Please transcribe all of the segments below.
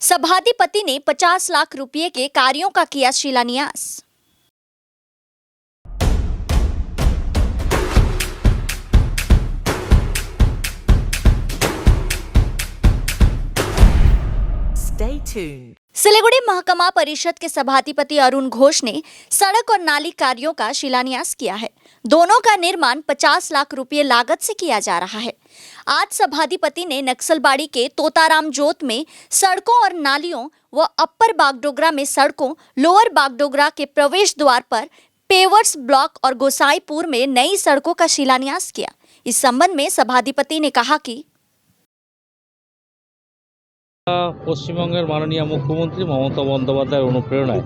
सभाधिपति ने 50 लाख रुपए के कार्यों का किया शिलान्यास। Stay tuned. सिलीगुड़ी महकमा परिषद के सभाधिपति अरुण घोष ने सड़क और नाली कार्यों का शिलान्यास किया है। दोनों का निर्माण 50 लाख रुपए लागत से किया जा रहा है। आज सभाधिपति ने नक्सलबाड़ी के तोताराम जोत में सड़कों और नालियों व अपर बागडोगरा में सड़कों, लोअर बागडोगरा के प्रवेश द्वार पर पेवर्स ब्लॉक और गोसाईपुर में नई सड़कों का शिलान्यास किया। इस संबंध में सभाधिपति ने कहा कि পশ্চিমবঙ্গের মাননীয় মুখ্যমন্ত্রী মমতা বন্দ্যোপাধ্যায়ের অনুপ্রেরণায়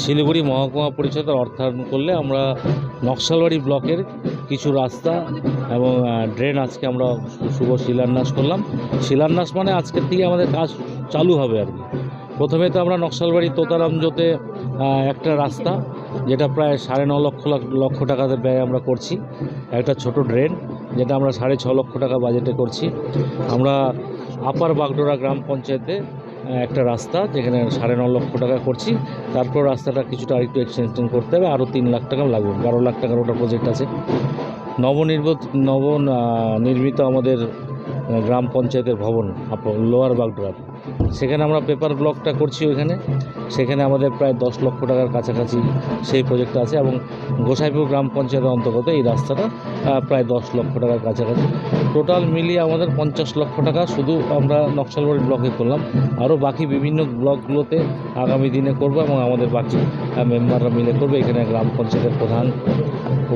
শিলিগুড়ি মহকুমা পরিষদের অর্থায়ন করলে আমরা নকশালবাড়ি ব্লকের কিছু রাস্তা এবং ড্রেন আজকে আমরা শুভ শিলান্যাস করলাম। শিলান্যাস মানে আজকের থেকে আমাদের কাজ চালু হবে আর কি। প্রথমে তো আমরা নকশালবাড়ি তোতারাম জোতে একটা রাস্তা যেটা প্রায় 9.5 লক্ষ টাকাতে ব্যয় আমরা করছি, একটা ছোট ড্রেন যেটা আমরা 6.5 লক্ষ টাকা বাজেটে করছি। আমরা আপার বাগডোরা গ্রাম পঞ্চায়েতে একটা রাস্তা যেখানে 9.5 লক্ষ টাকা করছি। তারপর রাস্তাটা কিছুটা আরেকটু এক্সটেনশন করতে হবে, আরও 3 লাখ টাকা লাগবে। 12 লাখ টাকার ওটা প্রজেক্ট আছে। নবনির্মিত আমাদের গ্রাম পঞ্চায়েতের ভবন লোয়ার বাগডোরা, সেখানে আমরা পেপার ব্লকটা করছি। সেখানে আমাদের প্রায় 10 লক্ষ টাকার কাছাকাছি সেই প্রজেক্ট আছে এবং গোসাইপুর গ্রাম পঞ্চায়েতের অন্তর্গত এই রাস্তাটা প্রায় 10 লক্ষ টাকার কাছাকাছি। টোটাল মিলিয়ে আমাদের 50 লক্ষ টাকা শুধু আমরা নকশালবাড়ি ব্লকে করলাম। আরও বাকি বিভিন্ন ব্লকগুলোতে আগামী দিনে করব এবং আমাদের বাকি মেম্বাররা মিলে করবে। এখানে গ্রাম পঞ্চায়েতের প্রধান,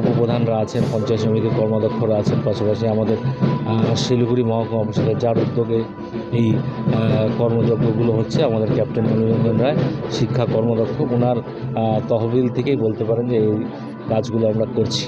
উপপ্রধানরা আছেন, পঞ্চায়েত সমিতির কর্মাধ্যক্ষরা আছেন, পাশাপাশি আমাদের শিলিগুড়ি মহকুমা পরিষদের যার উদ্যোগে এই কর্মযজ্ঞগুলো হচ্ছে আমাদের ক্যাপ্টেন মনোরঞ্জন রায়, শিক্ষা কর্মদক্ষ, ওনার তহবিল থেকেই বলতে পারেন যে এই কাজগুলো আমরা করছি।